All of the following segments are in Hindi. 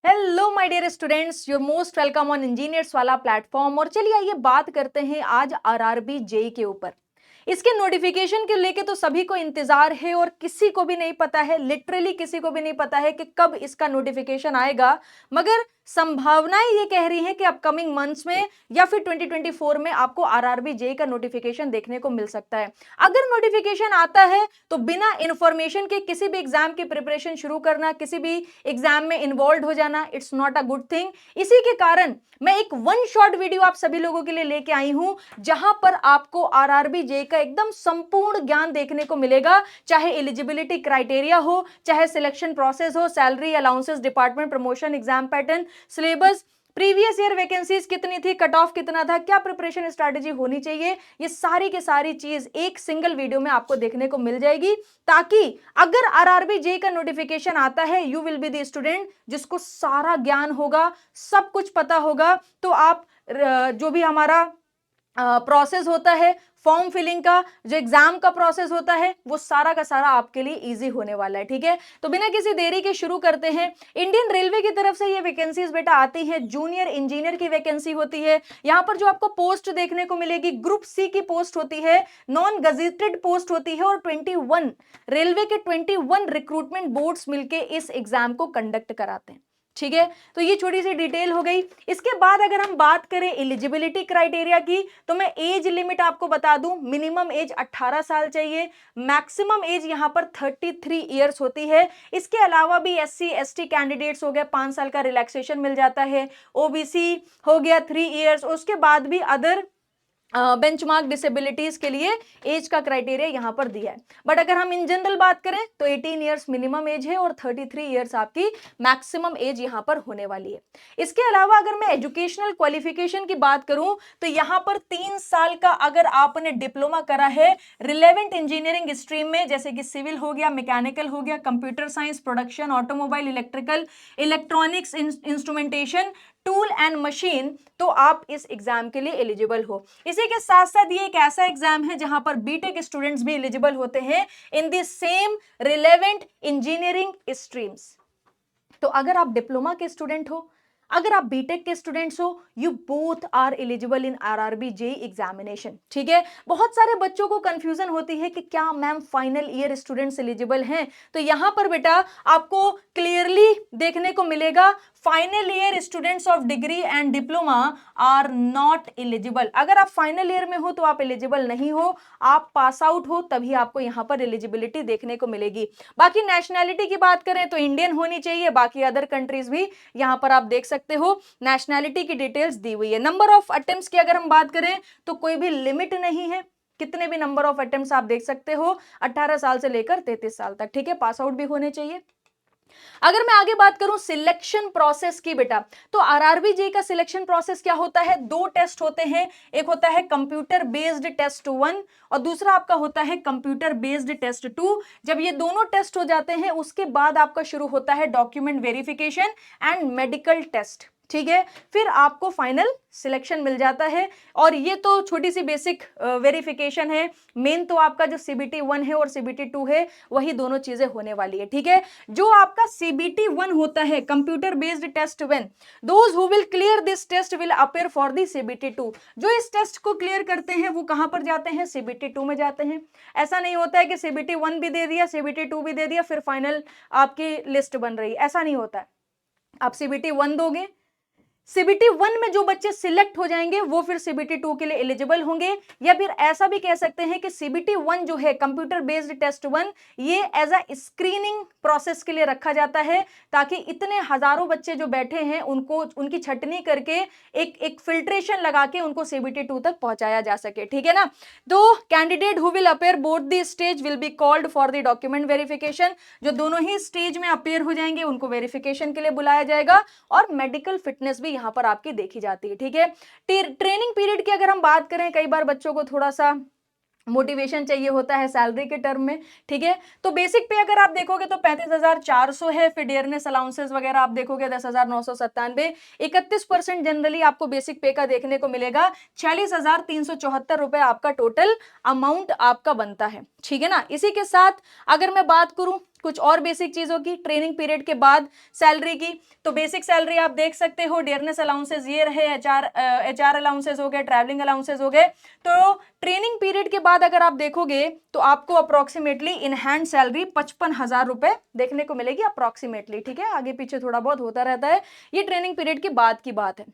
Hello my dear students, your most welcome on engineers वाला प्लेटफॉर्म। और चलिए आइए बात करते हैं आज आरआरबी जेई के ऊपर। इसके नोटिफिकेशन के लेके तो सभी को इंतजार है और किसी को भी नहीं पता है, लिटरली किसी को भी नहीं पता है कि कब इसका नोटिफिकेशन आएगा। मगर संभावनाएं ये कह रही हैं कि अपकमिंग मंथ्स में या फिर 2024 में आपको आरआरबी जेई का नोटिफिकेशन देखने को मिल सकता है। अगर नोटिफिकेशन आता है तो बिना इंफॉर्मेशन के किसी भी एग्जाम की प्रिपरेशन शुरू करना, किसी भी एग्जाम में इन्वॉल्व हो जाना, it's not a good thing. इसी के कारण मैं एक वन शॉट वीडियो आप सभी लोगों के लिए लेके आई हूं, जहां पर आपको आरआरबी जेई का एकदम संपूर्ण ज्ञान देखने को मिलेगा। चाहे एलिजिबिलिटी क्राइटेरिया हो, चाहे सिलेक्शन प्रोसेस हो, salary, allowances, department, promotion, exam pattern, syllabus, previous year vacancies कितनी थी, कट ऑफ कितना था, क्या प्रिपरेशन स्ट्रेटेजी होनी चाहिए, ये सारी की सारी चीज एक सिंगल वीडियो में आपको देखने को मिल जाएगी। ताकि अगर आरआरबी जेई का नोटिफिकेशन आता है, you will be the student जिसको सारा ज्ञान होगा, सब कुछ पता होगा। तो आप जो भी हमारा प्रोसेस होता है, फॉर्म फिलिंग का, जो एग्जाम का प्रोसेस होता है, वो सारा का सारा आपके लिए इजी होने वाला है। ठीक है, तो बिना किसी देरी के शुरू करते हैं। इंडियन रेलवे की तरफ से ये वैकेंसीज बेटा आती है, जूनियर इंजीनियर की वैकेंसी होती है। यहां पर जो आपको पोस्ट देखने को मिलेगी, ग्रुप सी की पोस्ट होती है, नॉन गजेटेड पोस्ट होती है, और 21 रेलवे के 21 रिक्रूटमेंट बोर्ड्स मिलकर इस एग्जाम को कंडक्ट कराते हैं। ठीक है, तो ये छोटी सी डिटेल हो गई। इसके बाद अगर हम बात करें एलिजिबिलिटी क्राइटेरिया की, तो मैं एज लिमिट आपको बता दूं, मिनिमम एज 18 साल चाहिए, मैक्सिमम एज यहां पर 33 इयर्स होती है। इसके अलावा भी एससी एसटी कैंडिडेट्स हो गए, 5 साल का रिलैक्सेशन मिल जाता है, ओबीसी हो गया 3 इयर्स। उसके बाद भी अदर बेंचमार्क डिसेबिलिटीज के लिए एज का क्राइटेरिया यहां पर दिया है। बट अगर हम इन जनरल बात करें तो 18 इयर्स मिनिमम एज है और 33 इयर्स आपकी मैक्सिमम एज यहां पर होने वाली है। इसके अलावा अगर मैं एजुकेशनल क्वालिफिकेशन की बात करूं तो यहां पर 3 साल का अगर आपने डिप्लोमा करा है रिलेवेंट इंजीनियरिंग स्ट्रीम में, जैसे कि सिविल हो गया, मैकेनिकल हो गया, computer science, production, automobile, electrical, electronics, instrumentation, tool and machine, तो आप इस एग्जाम के लिए एलिजिबल हो। इसी के साथ साथ ये एक ऐसा एग्जाम है जहां पर बीटेक स्टूडेंट्स भी एलिजिबल होते हैं in the same relevant engineering streams. तो अगर आप डिप्लोमा के स्टूडेंट हो, अगर आप बीटेक के स्टूडेंट्स हो, you both are eligible in RRB JE examination. ठीक है, बहुत सारे बच्चों को कंफ्यूजन होती है कि क्या ma'am final year students eligible हैं। तो यहां पर बेटा आपको क्लियरली देखने को मिलेगा, final year students of degree and diploma are not eligible. अगर आप फाइनल ईयर में हो तो आप एलिजिबल नहीं हो, आप पास आउट हो तभी आपको यहां पर एलिजिबिलिटी देखने को मिलेगी। बाकी नेशनैलिटी की बात करें तो इंडियन होनी चाहिए, बाकी अदर कंट्रीज भी यहां पर आप देख सकते हो, नेशनैलिटी की डिटेल्स दी हुई है। नंबर ऑफ अटेम्प्ट्स की अगर हम बात करें तो कोई भी लिमिट नहीं है, कितने भी नंबर ऑफ अटेम्प्ट्स आप देख सकते हो, 18 साल से लेकर 33 साल तक। ठीक है, पास आउट भी होने चाहिए। अगर मैं आगे बात करूं सिलेक्शन प्रोसेस की बेटा, तो आरआरबी जेई का सिलेक्शन प्रोसेस क्या होता है, 2 टेस्ट होते हैं। एक होता है कंप्यूटर बेस्ड टेस्ट 1 और दूसरा आपका होता है कंप्यूटर बेस्ड टेस्ट 2। जब ये दोनों टेस्ट हो जाते हैं उसके बाद आपका शुरू होता है document verification and medical test. ठीक है, फिर आपको फाइनल सिलेक्शन मिल जाता है। और ये तो छोटी सी बेसिक वेरिफिकेशन है, मेन तो आपका जो सीबीटी 1 है और सीबीटी 2 है वही दोनों चीजें होने वाली है। ठीक है, जो आपका सीबीटी 1 होता है computer based test 1, those who will clear this test will appear for the CBT 2। जो इस टेस्ट को क्लियर करते हैं वो कहां पर जाते हैं, सीबीटी 2 में जाते हैं। ऐसा नहीं होता है कि सीबीटी 1 भी दे दिया, सीबीटी 2 भी दे दिया, फिर फाइनल आपकी लिस्ट बन रही, ऐसा नहीं होता है। आप सीबीटी 1 दोगे, सीबीटी 1 में जो बच्चे सिलेक्ट हो जाएंगे वो फिर सीबीटी 2 के लिए एलिजिबल होंगे। या फिर ऐसा भी कह सकते हैं कि सीबीटी 1 जो है कंप्यूटर बेस्ड टेस्ट 1, ये एज अ स्क्रीनिंग प्रोसेस के लिए रखा जाता है, ताकि इतने हजारों बच्चे जो बैठे हैं उनको उनकी छटनी करके एक फिल्ट्रेशन लगा के उनको सीबीटी 2 तक पहुंचाया जा सके। ठीक है ना, तो candidate who will appear both the stage will be called for the document verification. जो दोनों ही स्टेज में अपेयर हो जाएंगे उनको वेरिफिकेशन के लिए बुलाया जाएगा, और मेडिकल फिटनेस भी यहां पर आपकी देखी जाती है। ठीक है, ट्रेनिंग पीरियड की अगर हम बात करें, कई बार बच्चों को थोड़ा सा मोटिवेशन चाहिए होता है सैलरी के टर्म में। ठीक है, तो बेसिक पे अगर आप देखोगे तो 35,400 है, फिर डियरनेस अलाउंसेस वगैरह आप देखोगे 10,997, 31% जनरली आपको बेसिक पे का देखने को मिलेगा, 46,374 रुपए आपका टोटल अमाउंट आपका बनता है। ठीक है ना, इसी के साथ अगर मैं बात करूं कुछ और बेसिक चीजों की, ट्रेनिंग पीरियड के बाद सैलरी की, तो बेसिक सैलरी आप देख सकते हो, डियरनेस अलाउंसेस ये रहे, एचआर अलाउंसेस हो गए, ट्रैवलिंग अलाउंसेस हो गए। तो ट्रेनिंग पीरियड के बाद अगर आप देखोगे तो आपको अप्रोक्सीमेटली इन हैंड सैलरी 55,000 रुपए देखने को मिलेगी अप्रोक्सीमेटली, ठीक है, आगे पीछे थोड़ा बहुत होता रहता है, ये ट्रेनिंग पीरियड के बाद की बात है।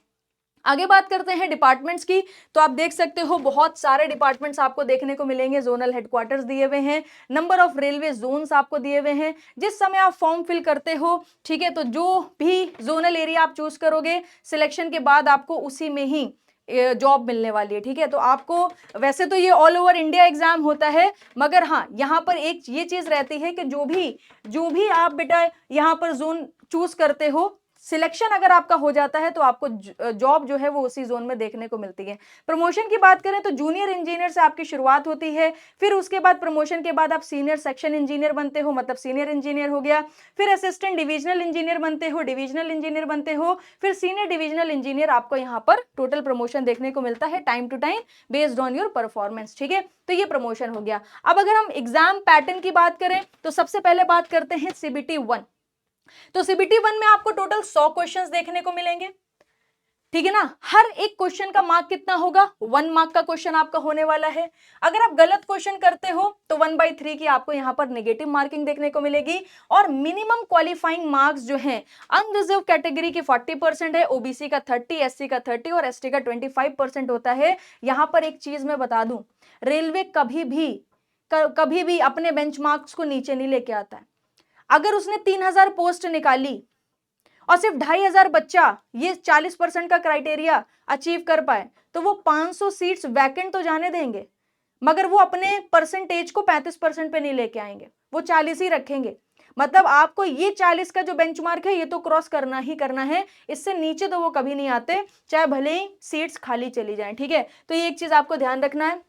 आगे बात करते हैं डिपार्टमेंट्स की, तो आप देख सकते हो बहुत सारे डिपार्टमेंट्स आपको देखने को मिलेंगे, जोनल हेडक्वार्टर्स दिए हुए हैं, नंबर ऑफ रेलवे जोन्स आपको दिए हुए हैं। जिस समय आप फॉर्म फिल करते हो, ठीक है, तो जो भी जोनल एरिया आप चूज करोगे सिलेक्शन के बाद आपको उसी में ही जॉब मिलने वाली है, ठीक है। तो आपको वैसे तो ये ऑल ओवर इंडिया एग्जाम होता है, मगर हाँ यहाँ पर एक ये चीज रहती है कि जो भी आप बेटा यहाँ पर जोन चूज करते हो, सिलेक्शन अगर आपका हो जाता है तो आपको जॉब जो है वो उसी जोन में देखने को मिलती है। प्रमोशन की बात करें तो जूनियर इंजीनियर से आपकी शुरुआत होती है, फिर उसके बाद प्रमोशन के बाद आप सीनियर सेक्शन इंजीनियर बनते हो, मतलब सीनियर इंजीनियर हो गया, फिर असिस्टेंट डिविजनल इंजीनियर बनते हो, डिविजनल इंजीनियर बनते हो, फिर सीनियर डिविजनल इंजीनियर, आपको यहाँ पर टोटल प्रमोशन देखने को मिलता है time to time based on your performance, ठीक है। तो ये प्रमोशन हो गया। अब अगर हम एग्जाम पैटर्न की बात करें तो सबसे पहले बात करते हैं सीबीटी 1। तो सीबीटी 1 में आपको टोटल 100 क्वेश्चंस देखने को मिलेंगे, ठीक है ना। हर एक क्वेश्चन का मार्क कितना होगा, 1 मार्क का क्वेश्चन आपका होने वाला है। अगर आप गलत क्वेश्चन करते हो तो 1/3 की आपको यहां पर नेगेटिव मार्किंग देखने को मिलेगी। और मिनिमम क्वालिफाइंग मार्क्स जो हैं अनरिजर्व कैटेगरी की 40% है, ओबीसी का 30, एससी का 30 और एसटी का 25% होता है। यहां पर एक चीज मैं बता दूं, रेलवे कभी भी अपने बेंचमार्क्स को नीचे नहीं लेके आता है। अगर उसने 3,000 पोस्ट निकाली और सिर्फ 2,500 बच्चा ये 40% का क्राइटेरिया अचीव कर पाए तो वो 500 सीट्स वैकेंट तो जाने देंगे, मगर वो अपने परसेंटेज को 35% पे नहीं लेके आएंगे, वो 40 ही रखेंगे। मतलब आपको ये 40 का जो बेंचमार्क है ये तो क्रॉस करना ही करना है, इससे नीचे तो वो कभी नहीं आते, चाहे भले ही सीट्स खाली चली जाएं, ठीक है। तो ये एक चीज आपको ध्यान रखना है।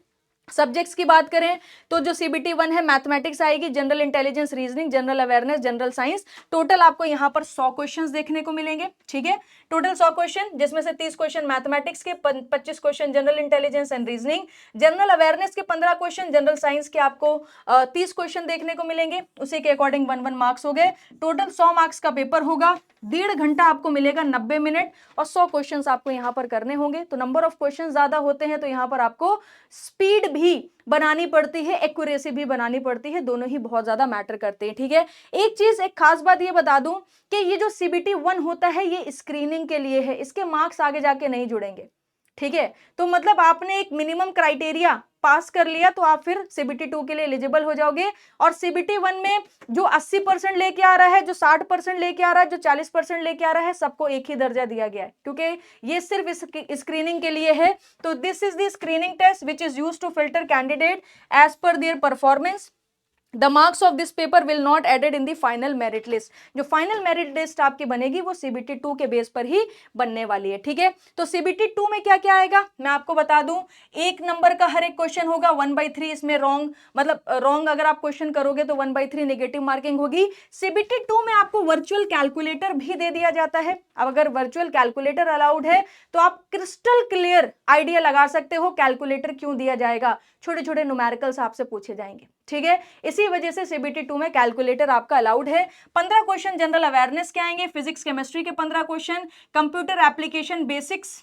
सब्जेक्ट्स की बात करें तो जो सीबीटी 1 है, मैथमेटिक्स आएगी, general intelligence, reasoning, general awareness, general science. Total आपको यहां पर 100 क्वेश्चंस देखने को मिलेंगे, ठीक है। टोटल 100 क्वेश्चन, जिसमें से 30 क्वेश्चन मैथमेटिक्स के, 25 question general intelligence and reasoning, general awareness के 15 क्वेश्चन, जनरल साइंस के आपको 30 क्वेश्चन देखने को मिलेंगे, उसी के अकॉर्डिंग 1 मार्क्स हो गए। टोटल 100 मार्क्स का पेपर होगा, 1.5 घंटा आपको मिलेगा, 90 मिनट, और 100 क्वेश्चन आपको यहाँ पर करने होंगे। तो नंबर ऑफ क्वेश्चन ज्यादा होते हैं तो यहाँ पर आपको स्पीड भी बनानी पड़ती है, एक्यूरेसी भी बनानी पड़ती है, दोनों ही बहुत ज्यादा मैटर करते हैं, ठीक है। एक चीज, एक खास बात ये बता दूं कि ये जो सीबीटी 1 होता है ये स्क्रीनिंग के लिए है, इसके मार्क्स आगे जाके नहीं जुड़ेंगे, ठीक है। तो मतलब आपने एक मिनिमम क्राइटेरिया पास कर लिया तो आप फिर सीबीटी 2 के लिए एलिजिबल हो जाओगे। और सीबीटी 1 में जो 80% लेके आ रहा है, जो 60% लेके आ रहा है, जो 40% लेके आ रहा है, सबको एक ही दर्जा दिया गया है, क्योंकि ये सिर्फ स्क्रीनिंग के लिए है। तो this is the screening test which is used to filter candidate as per their performance. The marks of this paper will not added in the final merit list। जो फाइनल मेरिट लिस्ट आपकी बनेगी वो सीबीटी 2 के बेस पर ही बनने वाली है, ठीक है। तो सीबीटी 2 में क्या क्या आएगा मैं आपको बता दूं। 1 नंबर का हर एक क्वेश्चन होगा, 1/3 इसमें रॉन्ग, मतलब रॉन्ग अगर आप क्वेश्चन करोगे तो 1/3 नेगेटिव मार्किंग होगी। सीबीटी 2 में आपको वर्चुअल कैलकुलेटर भी दे दिया जाता है। अब अगर वर्चुअल कैलकुलेटर अलाउड है तो आप क्रिस्टल क्लियर आइडिया लगा सकते हो कैलकुलेटर क्यों दिया जाएगा, छोटे छोटे न्यूमेरिकल्स आपसे पूछे जाएंगे, ठीक है। इसी वजह से सीबीटी 2 में कैलकुलेटर आपका अलाउड है। 15 क्वेश्चन जनरल अवेयरनेस के आएंगे, फिजिक्स केमिस्ट्री के 15 question, computer application basics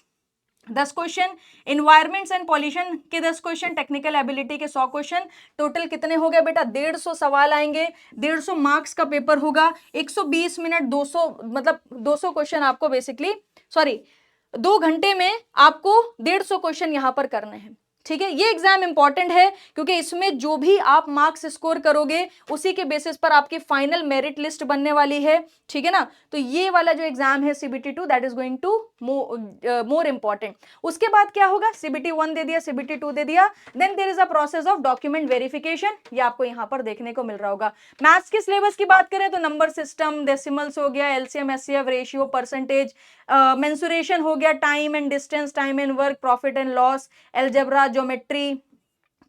10 question, environments and pollution के 10 क्वेश्चन, टेक्निकल एबिलिटी के 100 क्वेश्चन। टोटल कितने हो गए बेटा, 150 सवाल आएंगे, 150 मार्क्स का पेपर होगा, 120 मिनट, 200 मतलब 200 क्वेश्चन आपको बेसिकली 2 घंटे में आपको 150 क्वेश्चन यहां पर करने हैं, ठीक है। ये एग्जाम इंपॉर्टेंट है क्योंकि इसमें जो भी आप मार्क्स स्कोर करोगे उसी के बेसिस पर आपकी फाइनल मेरिट लिस्ट बनने वाली है, ठीक है ना। तो ये वाला जो एग्जाम है CBT 2 that is going to more important. उसके बाद क्या होगा, सीबीटी 1 दे दिया, सीबीटी 2 दे दिया, then there is a process of document verification, ये आपको यहाँ पर देखने को मिल रहा होगा। मैथ्स के सिलेबस की बात करें तो नंबर सिस्टम, डेसिमल्स हो गया, LCM HCF, ratio, percentage, mensuration हो गया, time and distance, time and work, profit and loss, algebra, geometry,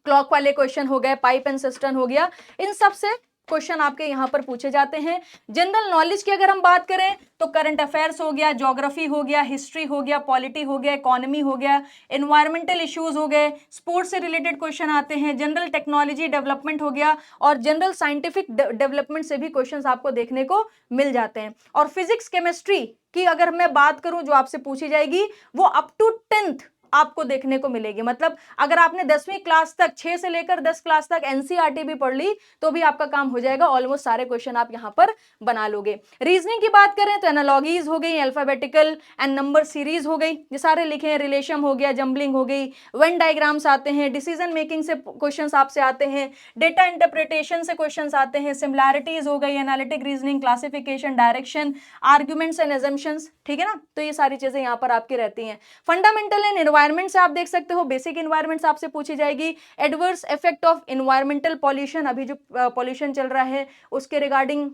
clock वाले क्वेश्चन हो गए, पाइप एंड सिस्टम हो गया। इन सब से क्वेश्चन आपके यहां पर पूछे जाते हैं। जनरल नॉलेज की अगर हम बात करें तो करंट अफेयर्स हो गया, ज्योग्राफी हो गया, हिस्ट्री हो गया, पॉलिटी हो गया, इकोनॉमी हो गया, एनवायरमेंटल इश्यूज हो गए, स्पोर्ट्स से रिलेटेड क्वेश्चन आते हैं, जनरल टेक्नोलॉजी डेवलपमेंट हो गया और जनरल साइंटिफिक डेवलपमेंट से भी क्वेश्चन आपको देखने को मिल जाते हैं। और फिजिक्स केमिस्ट्री की अगर मैं बात करूं जो आपसे पूछी जाएगी वो अप टू 10th आपको देखने को मिलेगी। मतलब अगर आपने 10वीं क्लास तक 6 से लेकर 10 क्लास तक एनसीईआरटी भी पढ़ ली तो भी आपका काम हो जाएगा, ऑलमोस्ट सारे क्वेश्चन आप यहां पर बना लोगे। रीजनिंग की बात करें तो एनालॉगीज हो गई, अल्फाबेटिकल एंड नंबर सीरीज हो गई, ये सारे लिखे हैं, रिलेशन हो गया, जंबलिंग हो गई, वेन डायग्राम्स आते हैं, डिसीजन मेकिंग से क्वेश्चन आपसे आते हैं, डेटा इंटरप्रिटेशन से क्वेश्चन आते हैं, सिमिलैरिटीज हो गई, analytic reasoning, classification, direction, arguments and assumptions, ठीक है ना। तो ये सारी चीजें यहाँ पर आपकी रहती हैं। फंडामेंटल एंड एनवायरमेंट से आप देख सकते हो, बेसिक एनवायरमेंट आपसे पूछी जाएगी, adverse effect of environmental pollution, अभी जो पॉल्यूशन चल रहा है उसके रिगार्डिंग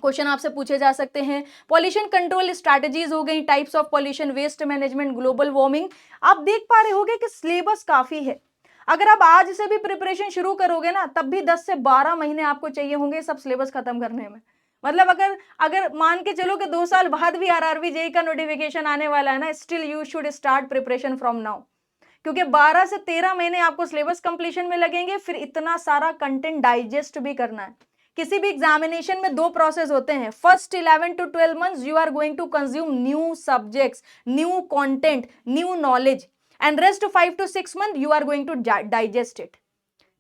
क्वेश्चन आपसे पूछे जा सकते हैं। पॉल्यूशन कंट्रोल स्ट्रैटेजीज हो गई, types of pollution, waste management, global warming. आप देख पा रहे होगे कि सिलेबस काफी है। अगर आप आज से भी प्रिपरेशन शुरू करोगे ना तब भी 10 से 12 महीने आपको चाहिए होंगे सब सिलेबस खत्म करने में। मतलब अगर अगर मान के चलो कि 2 साल बाद भी आरआरबी जेईई का नोटिफिकेशन आने वाला है ना, still you should start preparation from now, क्योंकि 12 से 13 महीने आपको सिलेबस कंप्लीशन में लगेंगे, फिर इतना सारा कंटेंट डाइजेस्ट भी करना है। किसी भी एग्जामिनेशन में 2 प्रोसेस होते हैं, first 11 to 12 months you are going to consume new subjects, new content, new knowledge, and rest 5 to 6 months you are going to digest it.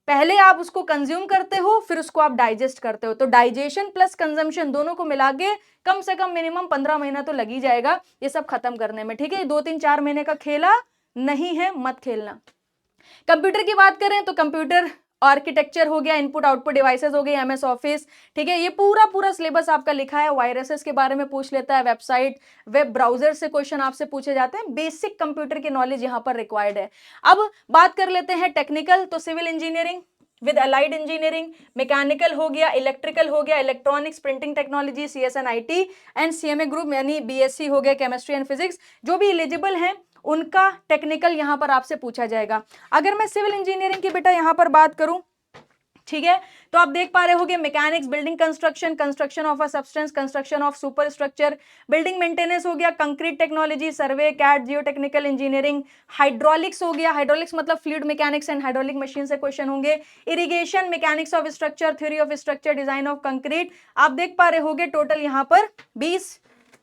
पहले आप उसको कंज्यूम करते हो फिर उसको आप डाइजेस्ट करते हो, तो डाइजेशन प्लस कंजम्पशन दोनों को मिला के कम से कम मिनिमम 15 महीना तो लग ही जाएगा ये सब खत्म करने में, ठीक है। 2-3-4 महीने का खेला नहीं है, मत खेलना। कंप्यूटर की बात करें तो कंप्यूटर आर्किटेक्चर हो गया, इनपुट आउटपुट डिवाइसेस हो गई, एमएस ऑफिस, ठीक है। ये पूरा पूरा सिलेबस आपका लिखा है। वायरसेस के बारे में पूछ लेता है, वेबसाइट, वेब ब्राउजर से क्वेश्चन आपसे पूछे जाते हैं। बेसिक कंप्यूटर की नॉलेज यहाँ पर रिक्वायर्ड है। अब बात कर लेते हैं टेक्निकल, तो civil engineering with allied engineering, mechanical हो गया, इलेक्ट्रिकल हो गया, electronics, printing technology, CSNIT and CMA group यानी बीएससी हो गया, केमिस्ट्री एंड फिजिक्स, जो भी एलिजिबल हैं उनका टेक्निकल यहां पर आपसे पूछा जाएगा। अगर मैं सिविल इंजीनियरिंग की बेटा यहां पर बात करूं, ठीक है, तो आप देख पा रहे होगे mechanics, building construction, construction of a substance, construction of super structure, building maintenance हो गया, कंक्रीट टेक्नोलॉजी, सर्वे, कैड, जियोटेक्निकल इंजीनियरिंग, हाइड्रोलिक्स हो गया, हाइड्रोलिक्स मतलब fluid mechanics and hydraulic machine से क्वेश्चन होंगे, irrigation, mechanics of structure, theory of structure, design of concrete. आप देख पा रहे होगे टोटल यहां पर 20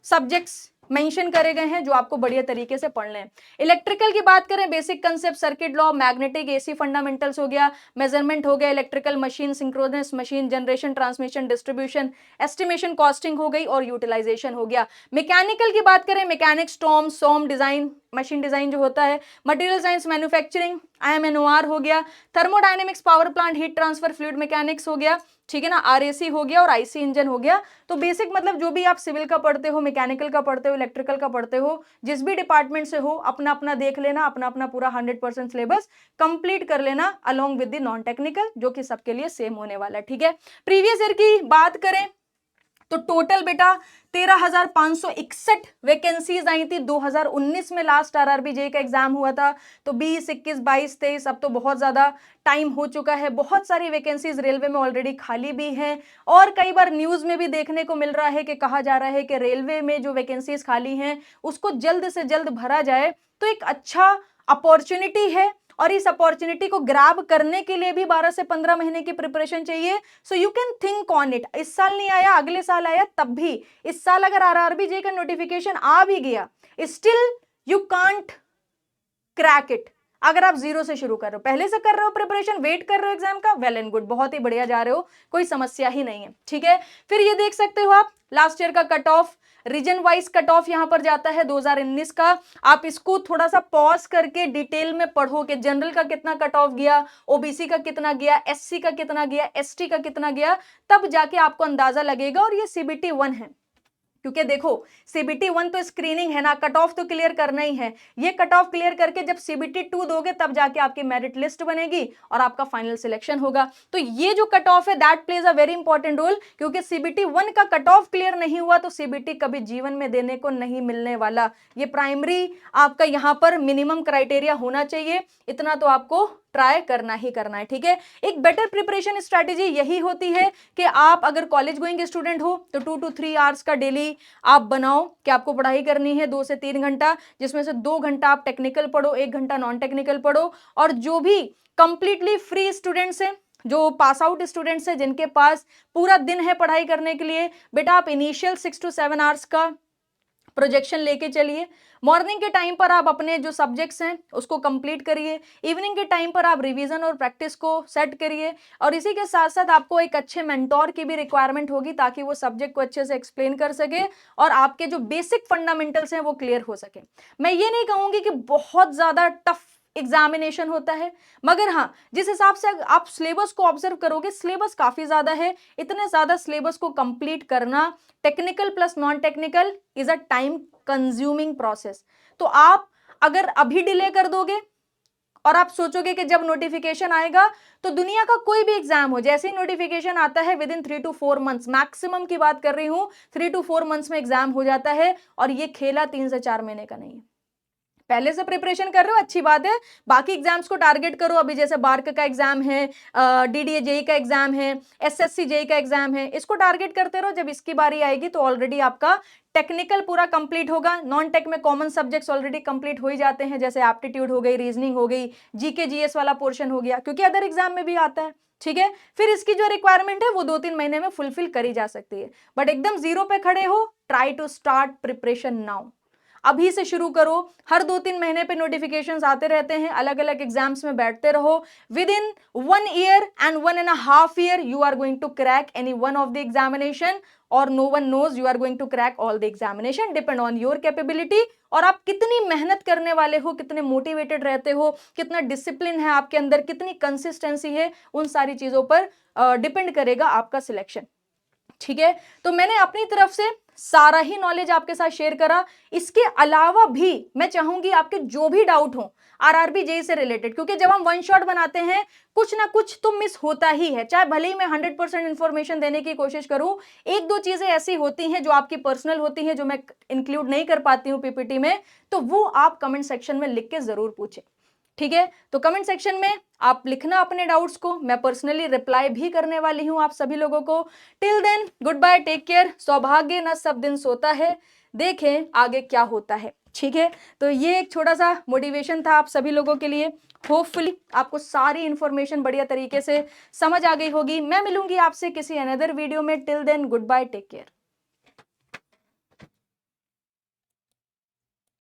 सब्जेक्ट्स मेंशन करे गए हैं जो आपको बढ़िया तरीके से पढ़ने हैं। इलेक्ट्रिकल की बात करें, basic concept, circuit law, magnetic, AC fundamentals हो गया, मेजरमेंट हो गया, electrical machine, synchronous machine, generation, transmission, distribution, estimation, costing हो गई और यूटिलाइजेशन हो गया। मैकेनिकल की बात करें, मैकेनिक्स, टॉम, सोम, डिजाइन, मशीन डिजाइन जो होता है, मटेरियल साइंस, मैन्युफैक्चरिंग, IMNOR हो गया, thermodynamics, power plant, heat transfer, fluid mechanics हो गया, ठीक है ना, RAC हो गया और IC इंजन हो गया। तो बेसिक मतलब जो भी आप सिविल का पढ़ते हो, मैकेनिकल का पढ़ते हो, इलेक्ट्रिकल का पढ़ते हो, जिस भी डिपार्टमेंट से हो, अपना अपना देख लेना, अपना अपना पूरा 100% सिलेबस कंप्लीट कर लेना along with the non technical, जो कि सबके लिए सेम होने वाला है, ठीक है। प्रीवियस ईयर की बात करें तो टोटल बेटा 13,561 वैकेंसीज आई थी 2019 में, लास्ट आरआरबी जेईई का एग्जाम हुआ था। तो 20, 21, 22, 23 अब तो बहुत ज्यादा टाइम हो चुका है। बहुत सारी वैकेंसीज रेलवे में ऑलरेडी खाली भी हैं और कई बार न्यूज में भी देखने को मिल रहा है कि कहा जा रहा है कि रेलवे में जो वैकेंसीज खाली हैं उसको जल्द से जल्द भरा जाए, तो एक अच्छा अपॉर्चुनिटी है और इस अपॉर्चुनिटी को ग्रैब करने के लिए भी 12 से 15 महीने की प्रिपरेशन चाहिए। So you can think on it. इस साल नहीं आया, अगले साल आया, तब भी इस साल अगर आरआरबी जेईई का नोटिफिकेशन आ भी गया, still you can't crack it. अगर आप जीरो से शुरू कर रहे हो, पहले से कर रहे हो प्रिपरेशन, वेट कर रहे हो एग्जाम का, वेल एंड गुड, बहुत ही बढ़िया जा रहे हो, कोई समस्या ही नहीं है, ठीक है। फिर ये देख सकते हो आप लास्ट ईयर का cut off, region wise cut off यहां पर जाता है 2019 का। आप इसको थोड़ा सा पॉज करके डिटेल में पढ़ो कि जनरल का कितना कट ऑफ गया, ओबीसी का कितना गया, एससी का कितना गया, एसटी का कितना गया, तब जाके आपको अंदाजा लगेगा। और ये CBT 1 है, क्योंकि देखो CBT 1 तो स्क्रीनिंग है ना, कट ऑफ तो क्लियर करना ही है। ये कट ऑफ क्लियर करके जब CBT 2 दोगे तब जाके आपकी मेरिट लिस्ट बनेगी और आपका फाइनल सिलेक्शन होगा। तो ये जो कट ऑफ है that plays a very important role, क्योंकि CBT 1 का कट ऑफ क्लियर नहीं हुआ तो CBT कभी जीवन में देने को नहीं मिलने वाला। ये प्राइमरी आपका यहाँ पर मिनिमम क्राइटेरिया होना चाहिए, इतना तो आपको ट्राई करना ही करना है, ठीक है। एक बेटर प्रिपरेशन स्ट्रैटेजी यही होती है कि आप अगर कॉलेज गोइंग स्टूडेंट हो तो 2 to 3 आवर्स का डेली आप बनाओ कि आपको पढ़ाई करनी है 2 से 3 घंटा, जिसमें से 2 घंटा आप टेक्निकल पढ़ो, 1 घंटा नॉन टेक्निकल पढ़ो। और जो भी कंप्लीटली फ्री स्टूडेंट्स हैं, जो पास आउट स्टूडेंट्स हैं, जिनके पास पूरा दिन है पढ़ाई करने के लिए, बेटा आप इनिशियल 6 to 7 आवर्स का प्रोजेक्शन लेके चलिए। मॉर्निंग के टाइम पर आप अपने जो सब्जेक्ट्स हैं उसको कंप्लीट करिए, इवनिंग के टाइम पर आप रिवीजन और प्रैक्टिस को सेट करिए। और इसी के साथ साथ आपको एक अच्छे मेंटोर की भी रिक्वायरमेंट होगी ताकि वो सब्जेक्ट को अच्छे से एक्सप्लेन कर सके और आपके जो बेसिक फंडामेंटल्स हैं वो क्लियर हो सके। मैं ये नहीं कहूंगी कि बहुत ज्यादा टफ एग्जामिनेशन होता है, मगर हाँ जिस हिसाब से आप सिलेबस को ऑब्जर्व करोगे, सिलेबस काफी ज्यादा है। इतने ज्यादा सिलेबस को कंप्लीट करना technical plus non technical is a time consuming process. तो आप अगर अभी डिले कर दोगे और आप सोचोगे कि जब नोटिफिकेशन आएगा तो दुनिया का कोई भी एग्जाम हो, जैसे ही नोटिफिकेशन आता है with in 3 to 4 months, maximum की बात कर रही हूं, 3 to 4 मंथ्स में एग्जाम हो जाता है। और ये खेला 3 से 4 महीने का नहीं है। पहले से प्रिपरेशन कर रहे हो अच्छी बात है, बाकी एग्जाम्स को टारगेट करो। अभी जैसे बार्क का एग्जाम है, डीडीए जेई का एग्जाम है, एसएससी जेई का एग्जाम है, इसको टारगेट करते रहो। जब इसकी बारी आएगी तो ऑलरेडी आपका टेक्निकल पूरा कंप्लीट होगा। नॉन टेक में कॉमन सब्जेक्ट्स ऑलरेडी कंप्लीट हो ही जाते हैं, जैसे एप्टीट्यूड हो गई, रीजनिंग हो गई, जीके जीएस वाला पोर्शन हो गया, क्योंकि अदर एग्जाम में भी आता है, ठीक है। फिर इसकी जो रिक्वायरमेंट है वो 2-3 महीने में फुलफिल करी जा सकती है। बट एकदम जीरो पे खड़े हो, try to start preparation now, अभी से शुरू करो। हर 2-3 महीने पे नोटिफिकेशंस आते रहते हैं, अलग अलग एग्जाम्स में बैठते रहो। With in 1 year and 1.5 year you are going to crack any one of the examination, और no one knows you are going to crack all the examination, depend on your capability। और आप कितनी मेहनत करने वाले हो, कितने मोटिवेटेड रहते हो, कितना डिसिप्लिन है आपके अंदर, कितनी कंसिस्टेंसी है, उन सारी चीजों पर डिपेंड करेगा आपका सिलेक्शन, ठीक है। तो मैंने अपनी तरफ से सारा ही नॉलेज आपके साथ शेयर करा। इसके अलावा भी मैं चाहूंगी आपके जो भी डाउट हो आरआरबी जेई से रिलेटेड, क्योंकि जब हम वन शॉट बनाते हैं कुछ ना कुछ तो मिस होता ही है, चाहे भले ही मैं 100% इंफॉर्मेशन देने की कोशिश करूं, 1-2 चीजें ऐसी होती हैं जो आपकी पर्सनल होती हैं, जो मैं इंक्लूड नहीं कर पाती हूं पीपीटी में, तो वो आप कमेंट सेक्शन में लिख के जरूर पूछें, ठीक है। तो कमेंट सेक्शन में आप लिखना अपने डाउट्स को, मैं पर्सनली रिप्लाई भी करने वाली हूं आप सभी लोगों को। Till then goodbye, take care. सौभाग्य न सब दिन सोता है, देखें आगे क्या होता है, ठीक है। तो ये एक छोटा सा मोटिवेशन था आप सभी लोगों के लिए। होपफुली आपको सारी इंफॉर्मेशन बढ़िया तरीके से समझ आ गई होगी। मैं मिलूंगी आपसे किसी अनदर वीडियो में। Till then goodbye, take care.